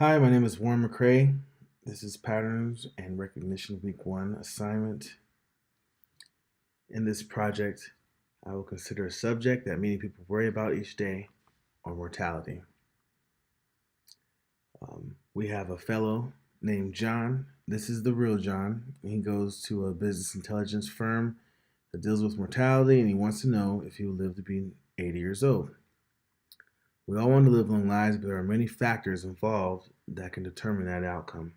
Hi, my name is Warren McCray. This is Patterns and Recognition Week 1 assignment. In this project, I will consider a subject that many people worry about each day, or mortality. We have a fellow named John. This is the real John. He goes to a business intelligence firm that deals with mortality, and he wants to know if he will live to be 80 years old. We all want to live long lives, but there are many factors involved that can determine that outcome.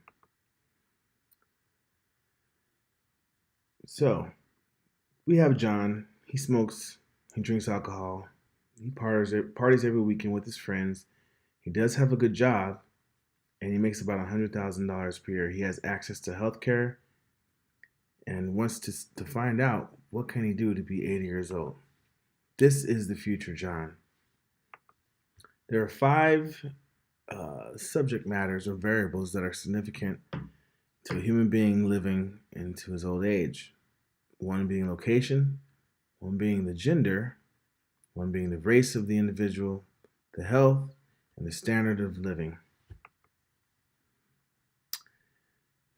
So, we have John. He smokes, he drinks alcohol, he parties every weekend with his friends. He does have a good job, and he makes about $100,000 per year. He has access to health care and wants to find out what can he do to be 80 years old. This is the future John. There are five subject matters or variables that are significant to a human being living into his old age. One being location, one being the gender, one being the race of the individual, the health, and the standard of living.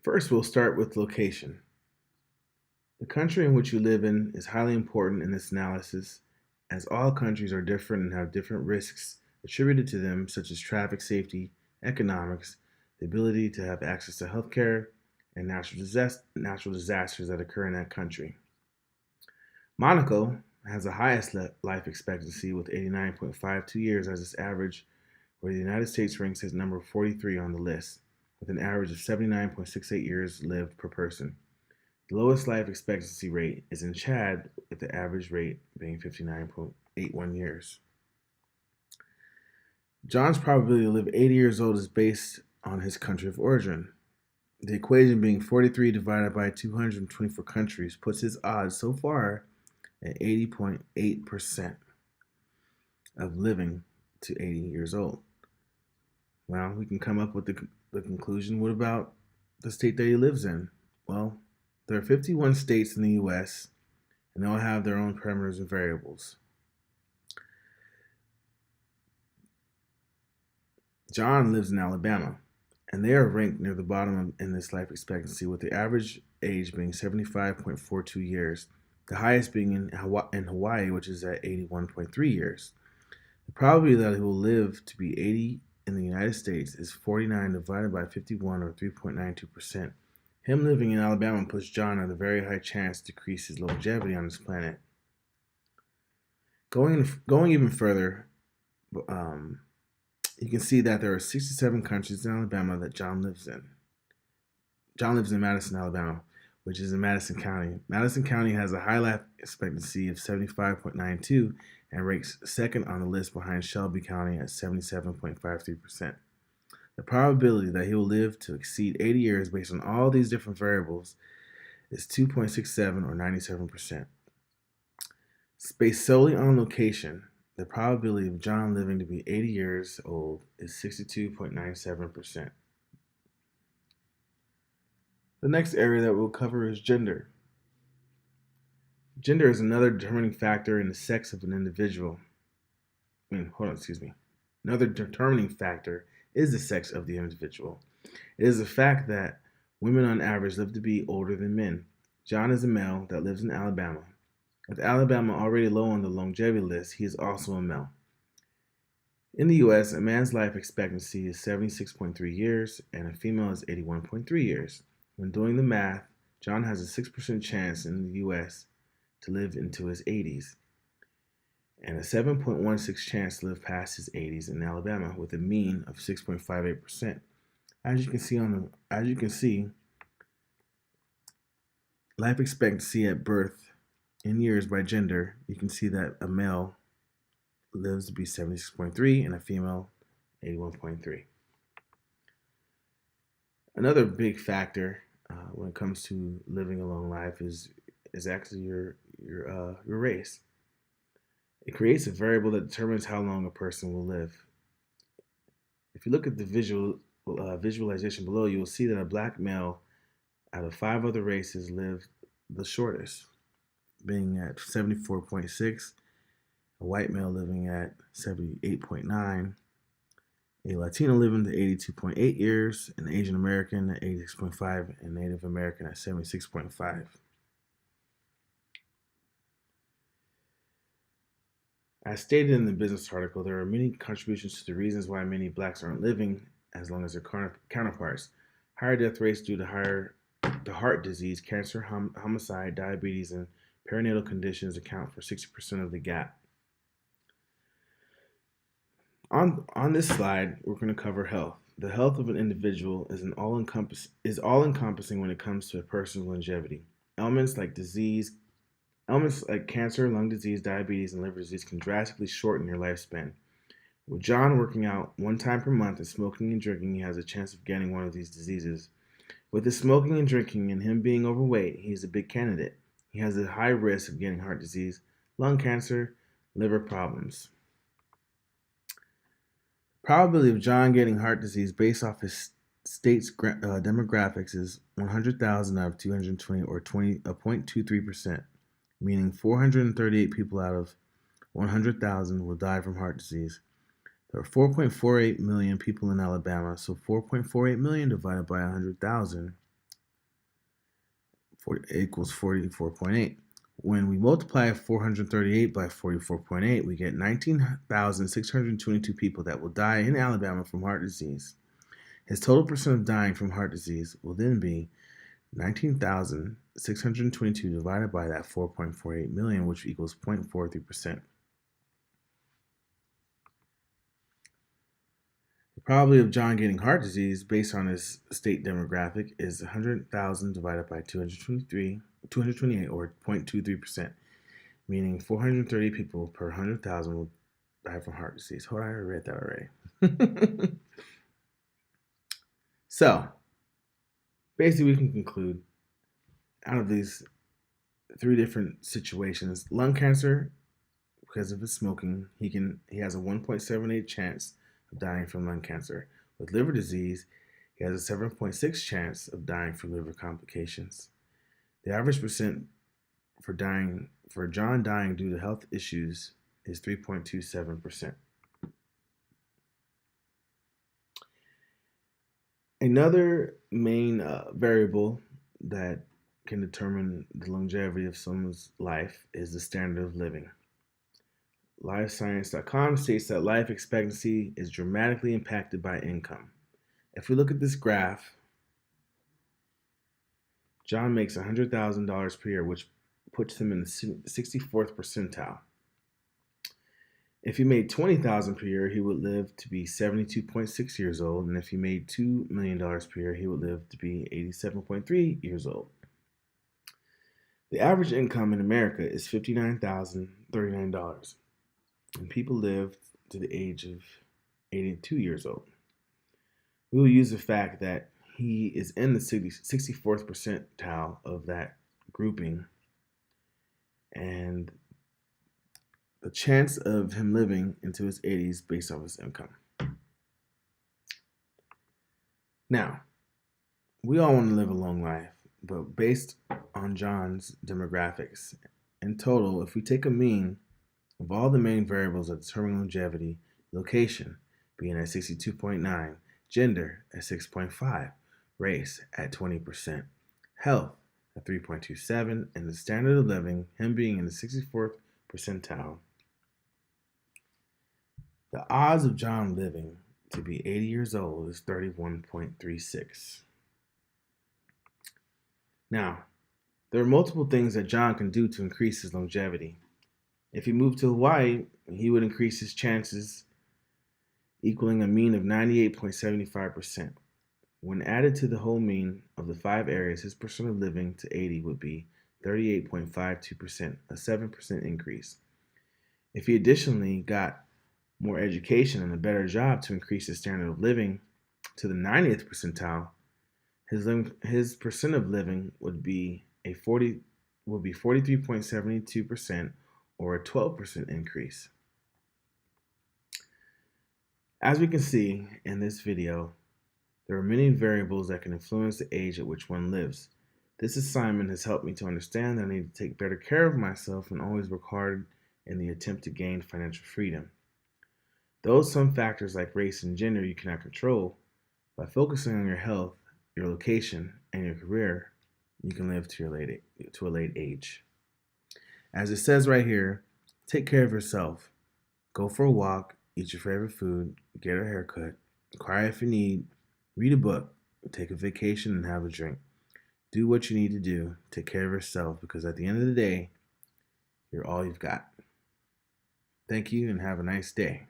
First, we'll start with location. The country in which you live in is highly important in this analysis, as all countries are different and have different risks attributed to them, such as traffic safety, economics, the ability to have access to healthcare, and natural disasters that occur in that country. Monaco has the highest life expectancy with 89.52 years as its average, where the United States ranks as number 43 on the list, with an average of 79.68 years lived per person. The lowest life expectancy rate is in Chad, with the average rate being 59.81 years. John's probability to live 80 years old is based on his country of origin. The equation being 43 divided by 224 countries puts his odds so far at 80.8% of living to 80 years old. Well, we can come up with the conclusion. What about the state that he lives in? Well, there are 51 states in the U.S., and they all have their own parameters and variables. John lives in Alabama, and they are ranked near the bottom in this life expectancy, with the average age being 75.42 years, the highest being in Hawaii, which is at 81.3 years. The probability that he will live to be 80 in the United States is 49 divided by 51, or 3.92%. Him living in Alabama puts John at a very high chance to decrease his longevity on this planet. Going even further, you can see that there are 67 countries in Alabama that John lives in. John lives in Madison, Alabama, which is in Madison County. Madison County has a high life expectancy of 75.92 and ranks second on the list behind Shelby County at 77.53%. The probability that he will live to exceed 80 years based on all these different variables is 2.67, or 97%. Based solely on location, the probability of John living to be 80 years old is 62.97%. The next area that we'll cover is gender. Gender is another determining factor in the sex of an individual. Another determining factor is the sex of the individual. It is a fact that women on average live to be older than men. John is a male that lives in Alabama. With Alabama already low on the longevity list, he is also a male. In the U.S., a man's life expectancy is 76.3 years and a female is 81.3 years. When doing the math, John has a 6% chance in the U.S. to live into his 80s and a 7.16 chance to live past his 80s in Alabama, with a mean of 6.58%. As you can see, life expectancy at birth in years by gender, you can see that a male lives to be 76.3 and a female 81.3. Another big factor when it comes to living a long life is actually your race. It creates a variable that determines how long a person will live. If you look at the visualization below, you will see that a black male out of 5 other races lived the shortest, being at 74.6, a white male living at 78.9, a Latino living to 82.8 years, an Asian American at 86.5, and Native American at 76.5. As stated in the business article, there are many contributions to the reasons why many blacks aren't living as long as their counterparts. Higher death rates due to heart disease, cancer, homicide, diabetes, and perinatal conditions account for 60% of the gap. On this slide, we're going to cover health. The health of an individual is all-encompassing when it comes to a person's longevity. Elements like cancer, lung disease, diabetes, and liver disease can drastically shorten your lifespan. With John working out 1 time per month and smoking and drinking, he has a chance of getting one of these diseases. With his smoking and drinking and him being overweight, he is a big candidate. He has a high risk of getting heart disease, lung cancer, liver problems. Probability of John getting heart disease based off his state's demographics is 100,000 out of 220, or 0.23%, meaning 438 people out of 100,000 will die from heart disease. There are 4.48 million people in Alabama, so 4.48 million divided by 100,000 equals 44.8. When we multiply 438 by 44.8, we get 19,622 people that will die in Alabama from heart disease. His total percent of dying from heart disease will then be 19,622 divided by that 4.48 million, which equals 0.43%. The probability of John getting heart disease based on his state demographic is 100,000 divided by 228, or 0.23%, meaning 430 people per 100,000 will die from heart disease. Hold on, I read that already. So, basically we can conclude out of these 3 different situations, lung cancer, because of his smoking, he has a 1.78 chance of dying from lung cancer. With liver disease, he has a 7.6 chance of dying from liver complications. The average percent for John dying due to health issues is 3.27%. Another main variable that can determine the longevity of someone's life is the standard of living. LifeScience.com states that life expectancy is dramatically impacted by income. If we look at this graph, John makes $100,000 per year, which puts him in the 64th percentile. If he made $20,000 per year, he would live to be 72.6 years old, and if he made $2 million per year, he would live to be 87.3 years old. The average income in America is $59,039, and people live to the age of 82 years old. We will use the fact that he is in the 64th percentile of that grouping, and the chance of him living into his 80s based off his income. Now, we all want to live a long life, but based on John's demographics, in total, if we take a mean of all the main variables that determine longevity, location being at 62.9, gender at 6.5, race at 20%, health at 3.27, and the standard of living, him being in the 64th percentile, the odds of John living to be 80 years old is 31.36. Now, there are multiple things that John can do to increase his longevity. If he moved to Hawaii, he would increase his chances, equaling a mean of 98.75%. When added to the whole mean of the 5 areas, his percent of living to 80 would be 38.52%, a 7% increase. If he additionally got more education and a better job to increase his standard of living to the 90th percentile, his percent of living would be 43.72%, or a 12% increase. As we can see in this video, there are many variables that can influence the age at which one lives. This assignment has helped me to understand that I need to take better care of myself and always work hard in the attempt to gain financial freedom. Though some factors like race and gender you cannot control, by focusing on your health, your location, and your career, you can live to a late age. As it says right here, take care of yourself. Go for a walk, eat your favorite food, get a haircut, cry if you need, read a book, take a vacation, and have a drink. Do what you need to do. Take care of yourself because at the end of the day, you're all you've got. Thank you and have a nice day.